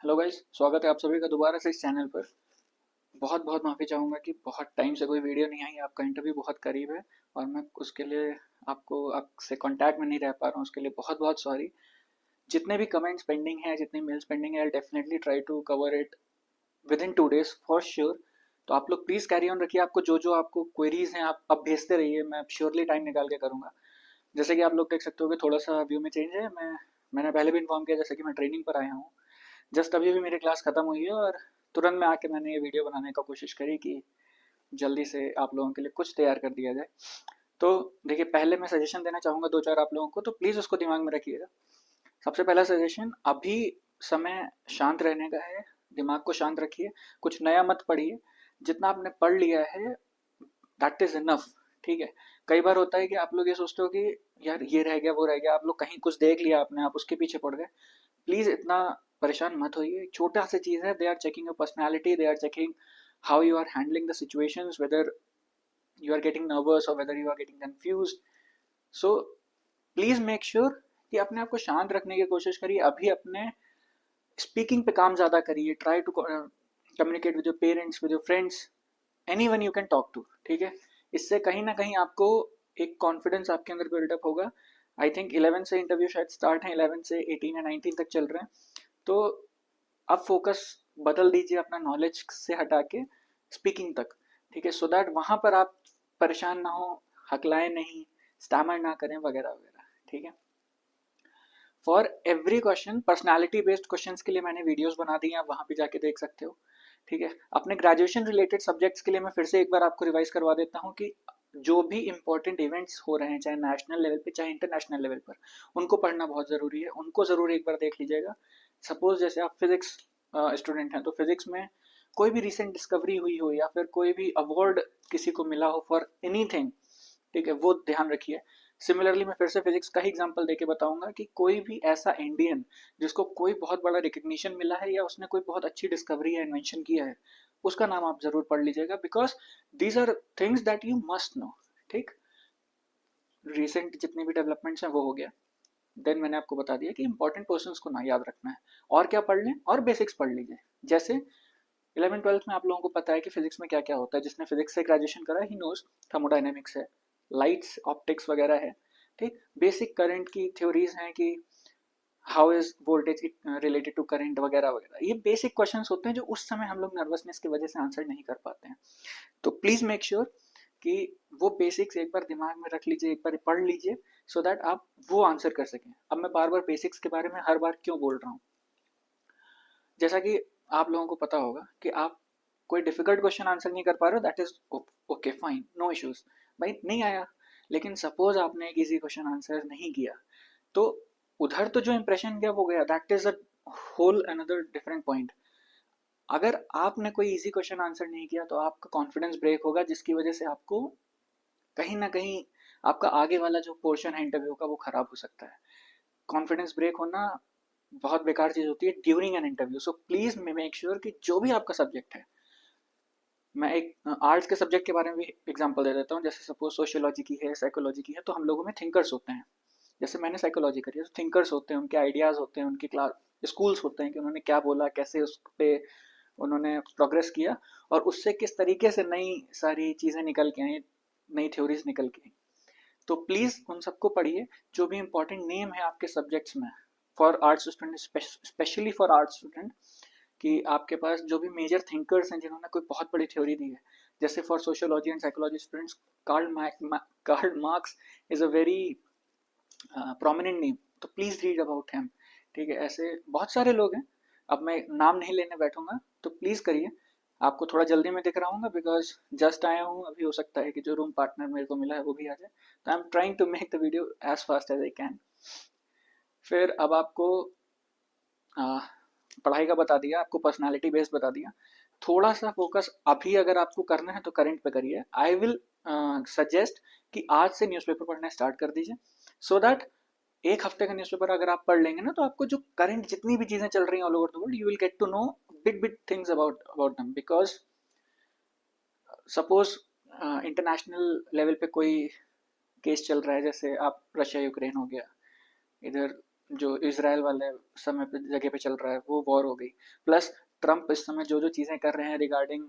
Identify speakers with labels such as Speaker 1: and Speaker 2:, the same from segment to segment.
Speaker 1: Hello guys, स्वागत है आप सभी का दोबारा से इस चैनल पर। बहुत बहुत माफ़ी चाहूँगा कि बहुत टाइम से कोई वीडियो नहीं आई। आपका इंटरव्यू बहुत करीब है और मैं उसके लिए आपसे कांटेक्ट में नहीं रह पा रहा हूँ, उसके लिए बहुत बहुत सॉरी। जितने भी कमेंट्स पेंडिंग हैं, जितने मेल्स पेंडिंग है, I definitely try to cover it within 2 days for sure. तो आप लोग प्लीज़ कैरी ऑन रखिए। आपको जो जो आपको क्वेरीज हैं आप अब भेजते रहिए, मैं श्योरली टाइम निकाल के करूँगा। जैसे कि आप लोग देख सकते हो कि थोड़ा सा व्यू में चेंज है। मैंने पहले भी इन्फॉर्म किया, जैसे कि मैं ट्रेनिंग पर आया हूँ। जस्ट अभी भी मेरी क्लास खत्म हुई है और तुरंत में आके मैंने ये वीडियो बनाने का कोशिश करी कि जल्दी से आप लोगों के लिए कुछ तैयार कर दिया जाए। तो देखिए, पहले मैं सजेशन देना चाहूँगा दो चार आप लोगों को, तो प्लीज़ उसको दिमाग में रखिएगा। सबसे पहला सजेशन, अभी समय शांत रहने का है। दिमाग को शांत रखिए, कुछ नया मत पढ़िए। जितना आपने पढ़ लिया है दैट इज इनफ। ठीक है। कई बार होता है कि आप लोग ये सोचते हो कि यार ये रह गया वो रह गया, आप लोग कहीं कुछ देख लिया आपने, आप उसके पीछे पड़ गए। प्लीज इतना परेशान मत होइए। छोटा सा चीज है, they are checking your personality, they are checking how you are handling the situations, whether you are getting nervous और whether you are getting confuse. So please make sure कि अपने आप को शांत रखने की कोशिश करिए। अभी अपने स्पीकिंग पे काम ज्यादा करिए। Try to communicate with your parents, with your friends, anyone you can talk to. ठीक है। इससे कहीं ना कहीं आपको एक कॉन्फिडेंस आपके अंदर बिल्डअप होगा। आई थिंक 11 से इंटरव्यू शायद स्टार्ट है, 11 से 18 या 19 तक चल रहे हैं। तो अब फोकस बदल दीजिए अपना नॉलेज से हटा के स्पीकिंग तक। ठीक है, सो दैट वहां पर आप परेशान ना हो, हकलाएं नहीं, स्टैमर ना करें वगैरह वगैरह। ठीक है। For every question, personality based question के लिए मैंने वीडियोस बना दी हैं, आप वहां पे जाके देख सकते हो। ठीक है। अपने ग्रेजुएशन रिलेटेड सब्जेक्ट्स के लिए मैं फिर से एक बार आपको रिवाइज करवा देता हूँ कि जो भी इंपॉर्टेंट इवेंट्स हो रहे हैं, चाहे नेशनल लेवल पे चाहे इंटरनेशनल लेवल पर, उनको पढ़ना बहुत ज़रूरी है। उनको ज़रूर एक बार देख लीजिएगा। सपोज जैसे आप फिजिक्स स्टूडेंट हैं, तो फिजिक्स में कोई भी रिसेंट डिस्कवरी हुई हो या फिर कोई भी अवार्ड किसी को मिला हो फॉर एनीथिंग, ठीक है, वो ध्यान रखिए। सिमिलरली मैं फिर से फिजिक्स का ही एग्जांपल देके बताऊंगा कि कोई भी ऐसा इंडियन जिसको कोई बहुत बड़ा रिकग्निशन मिला है या उसने कोई बहुत अच्छी डिस्कवरी या इन्वेंशन किया है, उसका नाम आप जरूर पढ़ लीजिएगा, because these are things that you must know. ठीक। रिसेंट जितनी भी डेवलपमेंट्स हैं वो हो गया। देन मैंने आपको बता दिया कि इंपॉर्टेंट पर्सन को ना याद रखना है। और क्या पढ़ लें, और बेसिक्स पढ़ लीजिए। जैसे 11th 12th में आप लोगों को पता है कि फिजिक्स में क्या क्या होता है। जिसने फिजिक्स से ग्रेजुएशन करा है ही नोज थर्मोडाइनमिक्स है, लाइट्स ऑप्टिक्स वगैरह है। ठीक। बेसिक करंट की थ्योरीज हैं कि how is voltage related to current वगैरह वगैरह। ये बेसिक क्वेश्चंस होते हैं जो उस समय हम लोग नर्वसनेस की वजह से आंसर नहीं कर पाते हैं। तो प्लीज मेक श्योर कि वो बेसिक्स एक बार दिमाग में रख लीजिए, एक बार पढ़ लीजिए, सो दैट आप वो आंसर कर सकें। अब मैं बार बार बेसिक्स के बारे में हर बार क्यों बोल रहा हूँ, जैसा कि आप लोगों को पता होगा कि आप कोई डिफिकल्ट क्वेश्चन आंसर नहीं कर पा रहे हो, that is okay, fine, no issues. भाई नहीं आया, लेकिन सपोज आपने एक इजी क्वेश्चन आंसर नहीं किया, तो उधर तो जो इंप्रेशन गया वो गया, that is a whole another different point. अगर आपने कोई इजी क्वेश्चन आंसर नहीं किया तो आपका कॉन्फिडेंस ब्रेक होगा, जिसकी वजह से आपको कहीं ना कहीं आपका आगे वाला जो पोर्शन है इंटरव्यू का वो खराब हो सकता है। कॉन्फिडेंस ब्रेक होना बहुत बेकार चीज होती है during an interview. So please make sure कि जो भी आपका सब्जेक्ट है, मैं एक आर्ट्स के सब्जेक्ट के बारे में भी एग्जांपल दे देता हूँ। जैसे सपोज सोशियोलॉजी की है, साइकोलॉजी की है, तो हम लोगों में थिंकर्स होते हैं। जैसे मैंने साइकोलॉजी करी है, तो थिंकर्स होते हैं, उनके आइडियाज होते हैं, उनकी क्लास स्कूल्स होते हैं कि उन्होंने क्या बोला, कैसे उस पे उन्होंने प्रोग्रेस किया और उससे किस तरीके से नई सारी चीज़ें निकल के आई, नई थ्योरीज निकल के आई। तो प्लीज़ उन सबको पढ़िए। जो भी इंपॉर्टेंट नेम है आपके सब्जेक्ट्स में, for arts student, specially for arts student, कि आपके पास जो भी मेजर थिंकर्स हैं जिन्होंने कोई बहुत बड़ी थ्योरी दी है, जैसे for sociology and psychology students, Karl Marx is a very prominent name, तो प्लीज रीड अबाउट हिम। ठीक है। ऐसे बहुत सारे लोग हैं, अब मैं नाम नहीं लेने बैठूंगा, तो प्लीज करिए। आपको थोड़ा जल्दी में दिख रहा हूँ बिकॉज जस्ट आया हूँ अभी, हो सकता है कि जो रूम पार्टनर मेरे को मिला है वो भी आ जाए। तो I am trying to make the video as fast as I can. फिर अब आपको पढ़ाई का बता दिया, आपको पर्सनालिटी बेस्ड बता दिया। थोड़ा सा फोकस अभी अगर आपको करना है तो करंट पे करिए। आई विल सजेस्ट कि आज से न्यूज़पेपर पढ़ना स्टार्ट कर दीजिए, सो दैट एक हफ्ते का न्यूज़पेपर अगर आप पढ़ लेंगे ना, तो आपको जो करंट जितनी भी चीजें चल रही हैं all over the world, you will get to know big big things about about them. Because suppose international level पे कोई केस चल रहा है, जैसे आप रशिया यूक्रेन हो गया, इधर जो इसराइल वाले समय पे जगह पे चल रहा है वो वॉर हो गई, प्लस ट्रम्प इस समय जो जो चीज़ें कर रहे हैं रिगार्डिंग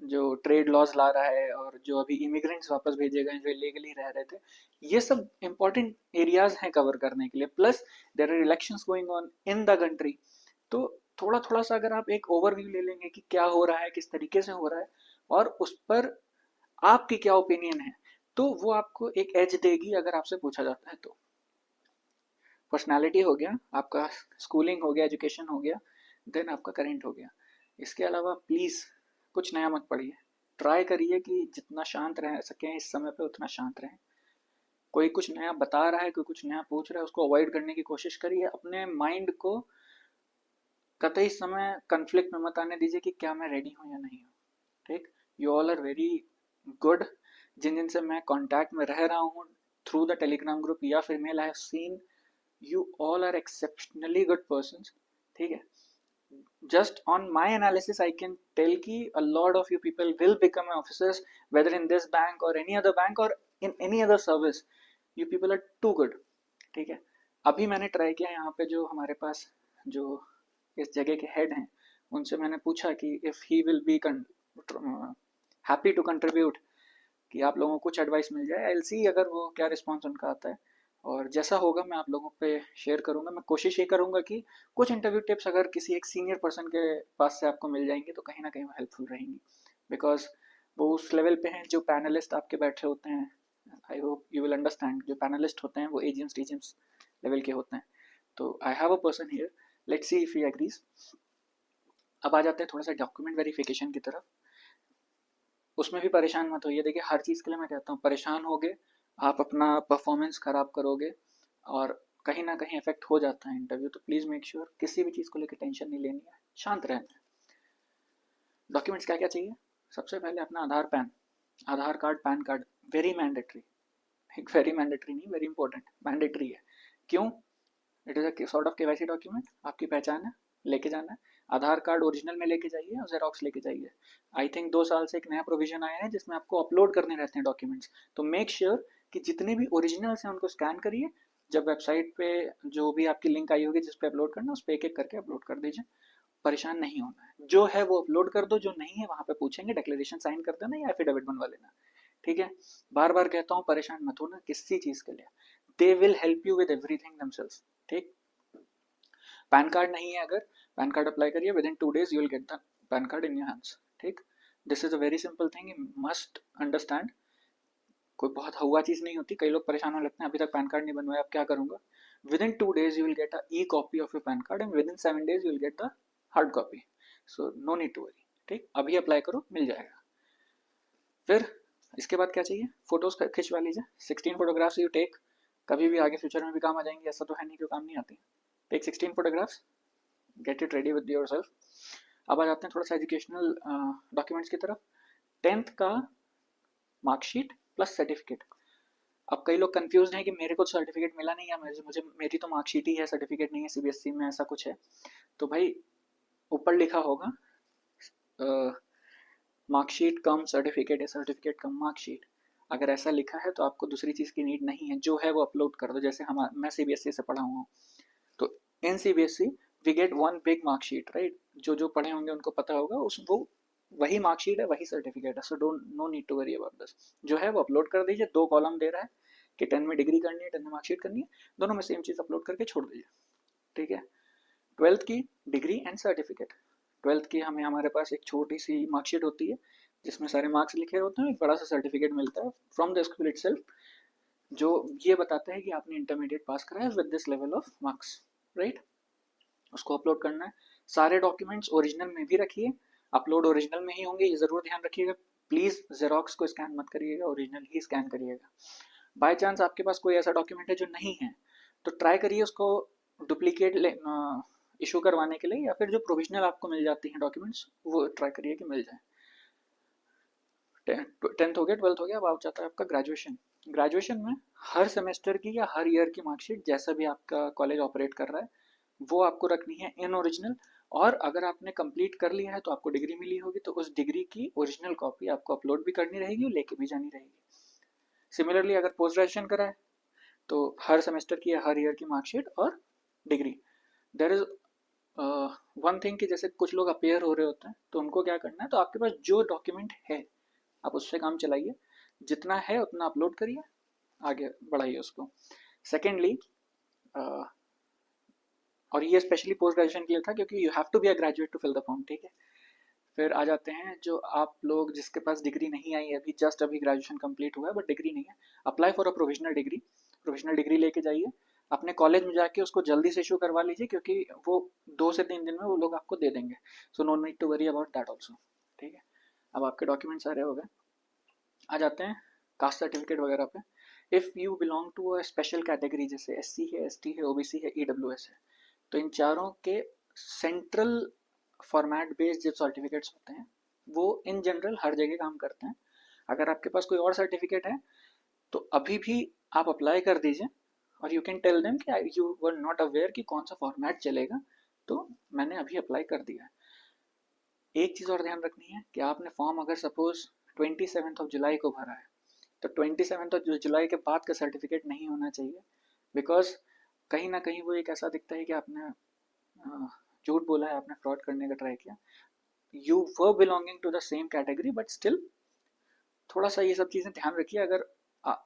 Speaker 1: जो ट्रेड लॉज ला रहा है, और जो अभी इमिग्रेंट्स वापस भेजे गए जो इलीगली रह रहे थे, ये सब इंपॉर्टेंट एरियाज हैं कवर करने के लिए। Plus there are elections going on in the country. तो थोड़ा थोड़ा सा अगर आप एक ओवरव्यू ले लेंगे कि क्या हो रहा है, किस तरीके से हो रहा है, और उस पर आपकी क्या ओपिनियन है, तो वो आपको एक एज देगी अगर आपसे पूछा जाता है तो। पर्सनालिटी हो गया आपका, स्कूलिंग हो गया, एजुकेशन हो गया, देन आपका करेंट हो गया। इसके अलावा प्लीज़ कुछ नया मत पढ़िए। ट्राई करिए कि जितना शांत रह सकें इस समय पे उतना शांत रहें। कोई कुछ नया बता रहा है, कोई कुछ नया पूछ रहा है, उसको अवॉइड करने की कोशिश करिए। अपने माइंड को कतई समय कन्फ्लिक्ट में मत आने दीजिए कि क्या मैं रेडी हूँ या नहीं हूँ। ठीक, you all are very good. जिन जिन से मैं कांटेक्ट में रह रहा हूँ थ्रू द टेलीग्राम ग्रुप या फिर mail, I have seen you all are exceptionally good persons। ठीक है, just on my analysis I can tell कि a lot of you people will become officers, whether in this bank or any other bank or in any other service। you people are too good। ठीक है, अभी मैंने try किया यहाँ पे, जो हमारे पास जो इस जगह के हेड हैं उनसे मैंने पूछा कि if he will be happy to contribute, कि आप लोगों को कुछ एडवाइस मिल जाए। आई विल सी अगर वो क्या रिस्पॉन्स उनका आता है, और जैसा होगा मैं आप लोगों पे शेयर करूंगा। मैं कोशिश ये करूंगा कि कुछ इंटरव्यू टिप्स अगर किसी एक सीनियर पर्सन के पास से आपको मिल जाएंगी तो कहीं ना कहीं वो हेल्पफुल रहेंगी, बिकॉज वो उस लेवल पे हैं। जो पैनलिस्ट आपके बैठे होते हैं, I hope you will understand, जो पैनलिस्ट होते हैं वो एजीएम्स टीजीएम्स लेवल के होते हैं। तो I have a person here, let's see if he agrees. अब आ जाते हैं थोड़ा सा डॉक्यूमेंट वेरिफिकेशन की तरफ। उसमें भी परेशान मत होइए। देखिए, हर चीज़ के लिए मैं कहता हूँ परेशान होगे आप अपना परफॉर्मेंस खराब करोगे, और कहीं ना कहीं इफेक्ट हो जाता है इंटरव्यू। तो प्लीज़ मेक श्योर किसी भी चीज़ को लेकर टेंशन नहीं लेनी है, शांत रहना है। डॉक्यूमेंट्स क्या क्या चाहिए? सबसे पहले अपना Aadhaar PAN, Aadhaar card, PAN card, very mandatory. एक वेरी मैंडेटरी नहीं, वेरी इंपॉर्टेंट, मैंडेटरी है। क्यों? It is a sort of KYC document, आपकी पहचान है, लेके जाना है। आधार कार्ड ओरिजिनल में लेके जाइए और जेरोक्स लेके जाइए। आई थिंक 2 साल से एक नया प्रोविजन आया है जिसमें आपको अपलोड करने रहते हैं डॉक्यूमेंट्स। तो मेक श्योर कि जितने भी ओरिजिनल्स हैं उनको स्कैन करिए। जब वेबसाइट पे जो भी आपकी लिंक आई होगी जिस पे अपलोड करना, उस पर एक एक करके अपलोड कर दीजिए। परेशान नहीं होना है, जो है वो अपलोड कर दो, जो नहीं है वहां पे पूछेंगे, डिक्लेरेशन साइन कर देना या एफिडेविट बनवा लेना। ठीक है, बार बार कहता हूँ परेशान मत होना किसी चीज के लिए, they will help you with everything themselves. ठीक, पैन कार्ड नहीं है अगर, पैन कार्ड अप्लाई करिए, within 2 days you will get the PAN card in your hands. ठीक, this is a very simple thing, you must understand. कोई बहुत हुआ चीज़ नहीं होती। कई लोग परेशान होने लगते हैं अभी तक पैन कार्ड नहीं बनवाया, अब क्या करूंगा। Within 2 days you will get a e copy of your PAN card, and within 7 days you will get the hard copy. So no need to worry. ठीक, अभी अप्लाई करो, मिल जाएगा। फिर इसके बाद क्या चाहिए? फोटोज खिंचवा लीजिए, 16 फोटोग्राफ्स यू टेक। कभी भी आगे फ्यूचर में भी काम आ जाएंगे, ऐसा तो है नहीं कि काम नहीं आती। Take 16 photographs, get it ready with yourself. अब आ जाते हैं थोड़ा सा एजुकेशनल डॉक्यूमेंट्स की तरफ। 10th का मार्कशीट प्लस सर्टिफिकेट। अब कई लोग कंफ्यूज हैं कि मेरे को सर्टिफिकेट मिला नहीं, या मुझे मेरी तो मार्कशीट ही है, सर्टिफिकेट नहीं है, सीबीएसई में ऐसा कुछ है। तो भाई ऊपर लिखा होगा मार्कशीट कम सर्टिफिकेट या सर्टिफिकेट कम मार्कशीट। अगर ऐसा लिखा है तो आपको दूसरी चीज़ की नीड नहीं है, जो है वो अपलोड कर दो। जैसे मैं सीबीएसई से पढ़ा हुआ हूँ, तो in CBSE we get one big marksheet, right. जो जो पढ़े होंगे उनको पता होगा, उस वो वही मार्कशीट है, वही सर्टिफिकेट है। So don't, no need to worry about this. जो है वो अपलोड कर दीजिए। 2 कॉलम दे रहा है कि 10 में डिग्री करनी है, 10 में मार्कशीट करनी है, दोनों में सेम चीज़ अपलोड करके छोड़ दीजिए। ठीक है, 12th की डिग्री एंड सर्टिफिकेट। 12th की हमें हमारे पास एक छोटी सी मार्कशीट होती है जिसमें सारे मार्क्स लिखे होते हैं, एक बड़ा सा सर्टिफिकेट मिलता है फ्रॉम द स्कूल इटसेल्फ, जो ये बताता है कि आपने इंटरमीडिएट पास करा है with this level of marks, right. उसको अपलोड करना है। सारे डॉक्यूमेंट्स ओरिजिनल में भी रखिए, अपलोड ओरिजिनल में ही होंगे, ये ज़रूर ध्यान रखिएगा। प्लीज़ जेरोक्स को स्कैन मत करिएगा, ओरिजिनल ही स्कैन करिएगा। बाय चांस आपके पास कोई ऐसा डॉक्यूमेंट है जो नहीं है, तो ट्राई करिए उसको डुप्लीकेट इशू करवाने के लिए, या फिर जो प्रोविजनल आपको मिल जाती हैं डॉक्यूमेंट्स वो ट्राई करिए कि मिल जाए। 10th हो गया, 12th हो गया, अब आ जाता है आपका ग्रेजुएशन। ग्रेजुएशन में हर सेमेस्टर की या हर ईयर की मार्कशीट, जैसा भी आपका कॉलेज ऑपरेट कर रहा है, वो आपको रखनी है इन ओरिजिनल। और अगर आपने कंप्लीट कर लिया है तो आपको डिग्री मिली होगी, तो उस डिग्री की ओरिजिनल कॉपी आपको अपलोड भी करनी रहेगी और लेके भी जानी रहेगी। सिमिलरली अगर पोस्ट ग्रेजुएशन करा है तो हर सेमेस्टर की हर ईयर की मार्कशीट और डिग्री। देयर इज वन थिंग कि जैसे कुछ लोग अपेयर हो रहे होते हैं तो उनको क्या करना है, तो आपके पास जो डॉक्यूमेंट है आप उससे काम चलाइए, जितना है उतना अपलोड करिए, आगे बढ़ाइए उसको। सेकेंडली, और ये स्पेशली पोस्ट ग्रेजुएशन के लिए था क्योंकि you have to be a graduate to fill the form, ठीक है। फिर आ जाते हैं जो आप लोग जिसके पास डिग्री नहीं आई है, अभी जस्ट अभी ग्रेजुएशन कंप्लीट हुआ है बट डिग्री नहीं है, apply for a provisional degree. Provisional degree लेके जाइए अपने कॉलेज में जाके, उसको जल्दी से इशू करवा लीजिए क्योंकि वो 2 से 3 दिन में वो लोग आपको दे देंगे। So no need to worry about that also, ठीक है। अब आपके डॉक्यूमेंट सारे हो गए, आ जाते हैं कास्ट सर्टिफिकेट वगैरह पे। If you belong to a special category, जैसे SC है, ST है, OBC है, EWS है, तो इन चारों के सेंट्रल फॉर्मेट बेस्ड जो सर्टिफिकेट्स होते हैं वो इन जनरल हर जगह काम करते हैं। अगर आपके पास कोई और सर्टिफिकेट है तो अभी भी आप अप्लाई कर दीजिए, और यू कैन टेल देम कि यू वर नॉट अवेयर कि कौन सा फॉर्मेट चलेगा, तो मैंने अभी अप्लाई कर दिया है। एक चीज़ और ध्यान रखनी है कि आपने फॉर्म अगर सपोज 27 जुलाई को भरा है, तो 27 जुलाई के बाद का सर्टिफिकेट नहीं होना चाहिए, बिकॉज कहीं ना कहीं वो एक ऐसा दिखता है कि आपने झूठ बोला है, आपने फ्रॉड करने का ट्राई किया। You were belonging to the same category but still थोड़ा सा ये सब चीज़ें ध्यान रखिए। अगर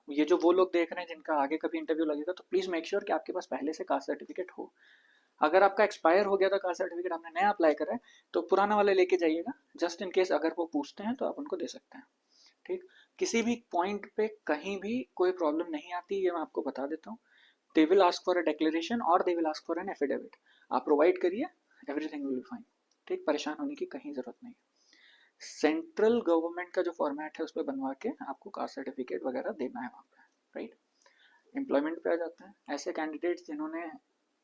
Speaker 1: ये जो वो लोग देख रहे हैं जिनका आगे कभी इंटरव्यू लगेगा, तो प्लीज़ मेक श्योर कि आपके पास पहले से कास्ट सर्टिफिकेट हो। अगर आपका एक्सपायर हो गया था कास्ट सर्टिफिकेट, आपने नया अप्लाई करा है, तो पुराना वाले लेके जाइएगा, जस्ट इन केस अगर वो पूछते हैं तो आप उनको दे सकते हैं, ठीक। किसी भी पॉइंट पे कहीं भी कोई प्रॉब्लम नहीं आती, ये मैं आपको बता देता हूँ। They will ask for a declaration और they will ask for an affidavit, आप प्रोवाइड करिए, एवरीथिंग विल बी फाइन, ठीक। परेशान होने की कहीं ज़रूरत नहीं। सेंट्रल गवर्नमेंट का जो फॉर्मेट है उस पर बनवा के आपको कास्ट सर्टिफिकेट वगैरह देना है वहाँ पे, राइट। एम्प्लॉयमेंट पे आ जाते हैं, ऐसे कैंडिडेट्स जिन्होंने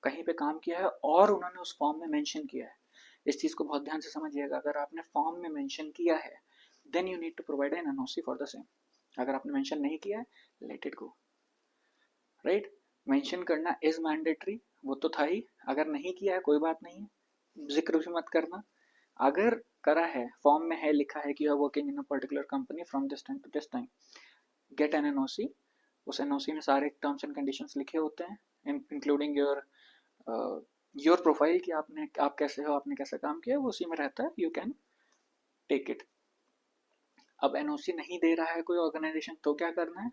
Speaker 1: कहीं पे काम किया है और उन्होंने उस फॉर्म में मेंशन किया है। इस चीज़ को बहुत ध्यान से समझिएगा, अगर आपने फॉर्म में मेंशन किया है then you need to provide an NOC for the same. अगर आपने मेंशन नहीं किया है, let it go, right. Mention करना इज मैंडेटरी, वो तो था ही। अगर नहीं किया है कोई बात नहीं है, जिक्र भी मत करना। अगर करा है, फॉर्म में है, लिखा है कि you are working in a particular company from this time to this time, get an NOC। उस NOC में सारे टर्म्स एंड कंडीशंस लिखे होते हैं, इंक्लूडिंग योर प्रोफाइल कि आप कैसे हो, आपने कैसा काम किया, वो उसी में रहता है, यू कैन टेक इट। अब NOC नहीं दे रहा है कोई ऑर्गेनाइजेशन, तो क्या करना है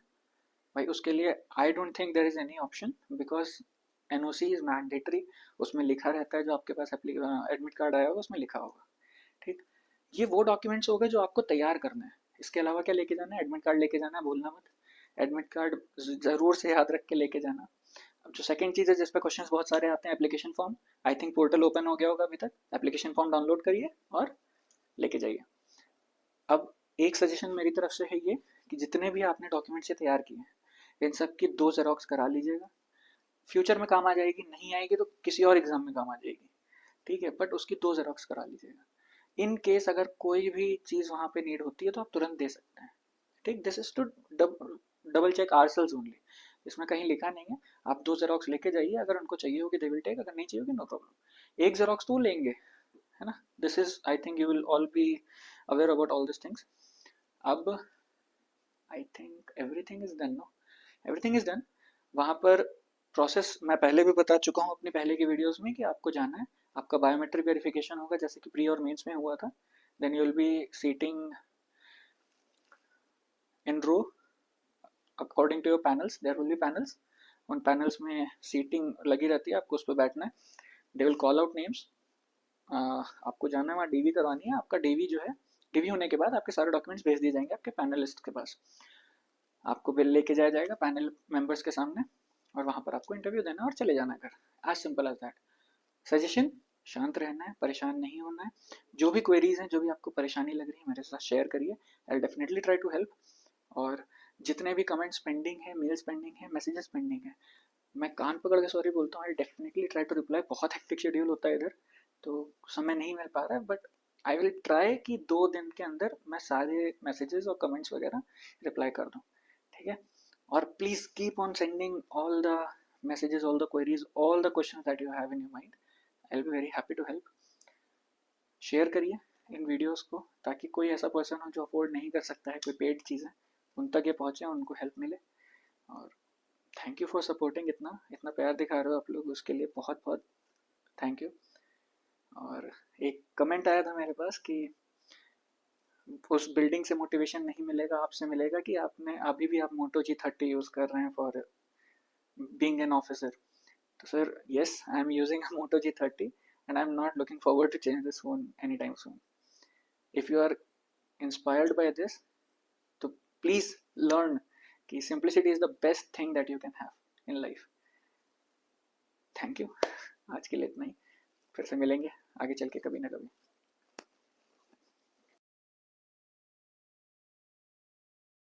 Speaker 1: भाई? उसके लिए I don't think there is any option, because NOC is mandatory. उसमें लिखा रहता है, जो आपके पास एडमिट कार्ड आया होगा उसमें लिखा होगा, ठीक। ये वो डॉक्यूमेंट्स हो गए जो आपको तैयार करना है। इसके अलावा क्या लेके जाना है? एडमिट कार्ड लेके जाना है, भूलना मत। एडमिट कार्ड ज़रूर से याद रख के लेके जाना। अब जो सेकंड चीज़ है जिस पे क्वेश्चंस बहुत सारे आते हैं, application form. I think portal open हो गया होगा अभी तक, एप्लीकेशन फॉर्म डाउनलोड करिए और लेके जाइए। अब एक सजेशन मेरी तरफ से है ये कि जितने भी आपने डॉक्यूमेंट से तैयार किए हैं इन सब की 2 जेरोक्स करा लीजिएगा। फ्यूचर में काम आ जाएगी, नहीं आएगी तो किसी और एग्जाम में काम आ जाएगी, ठीक है, बट उसकी 2 जेरोक्स करा लीजिएगा। इन केस अगर कोई भी चीज़ वहाँ पे नीड होती है तो आप तुरंत दे सकते हैं, ठीक। This is to double check ourselves only, इसमें कहीं लिखा नहीं है। आप 2 जेरोक्स लेके जाइए, अगर उनको चाहिए होगी दे विल टेक, अगर नहीं चाहिए होगी नो प्रॉब्लम। एक जेरोक्स तो लेंगे, है ना। This is, I think you will all be aware about all this things. अब I think everything is done, no, everything is done. वहाँ पर प्रोसेस मैं पहले भी बता चुका हूँ अपनी पहले की वीडियोस में कि आपको जाना है, आपका बायोमेट्रिक वेरिफिकेशन होगा जैसे कि प्री और मेंस में हुआ था। Then you will be seating in row according to your panels, there will be panels. उन पैनल्स में सीटिंग लगी रहती है, आपको उस पर बैठना है। They will call out names, आपको जाना है वहाँ DV करवानी है। आपका DV जो है, DV होने के बाद आपके सारे डॉक्यूमेंट्स भेज दिए जाएंगे आपके पैनलिस्ट के पास। आपको बिल लेके जाया जाएगा पैनल मेंबर्स के सामने, और वहाँ पर आपको इंटरव्यू देना और चले जाना घर, as simple as that. Suggestion, शांत रहना है, परेशान नहीं होना है। जो भी क्वेरीज हैं, जो भी आपको परेशानी लग रही है, मेरे साथ शेयर करिए, I will definitely try to help. और जितने भी कमेंट्स पेंडिंग है, मेल्स पेंडिंग है, मैसेजेस पेंडिंग है, मैं कान पकड़ के सॉरी बोलता हूँ, I definitely try to reply. बहुत हेक्टिक शेड्यूल होता है इधर, तो समय नहीं मिल पा रहा है, बट आई विल ट्राई कि 2 दिन के अंदर मैं सारे मैसेजेस और कमेंट्स वगैरह रिप्लाई कर दूँ, ठीक है। और please keep on sending all the messages, all the queries, all the questions that you have in your mind. I'll be very happy to help. Share करिए इन वीडियोस को, ताकि कोई ऐसा पर्सन हो जो अफोर्ड नहीं कर सकता है कोई पेड चीज़ें, उन तक ये पहुँचे, उनको हेल्प मिले। और थैंक यू फॉर सपोर्टिंग, इतना इतना प्यार दिखा रहे हो आप लोग, उसके लिए बहुत बहुत थैंक यू। और एक कमेंट आया था मेरे पास कि उस बिल्डिंग से मोटिवेशन नहीं मिलेगा, आपसे मिलेगा कि आपने अभी भी आप मोटो G30 यूज़ कर रहे हैं फॉर बीइंग एन ऑफिसर। तो sir yes, I am using a moto G30 and I am not looking forward to change this phone any time soon. If you are inspired by this, तो please learn कि simplicity is the best thing that you can have in life. Thank you, आज के लिए इतना ही। फिर से मिलेंगे आगे चल के कभी ना कभी।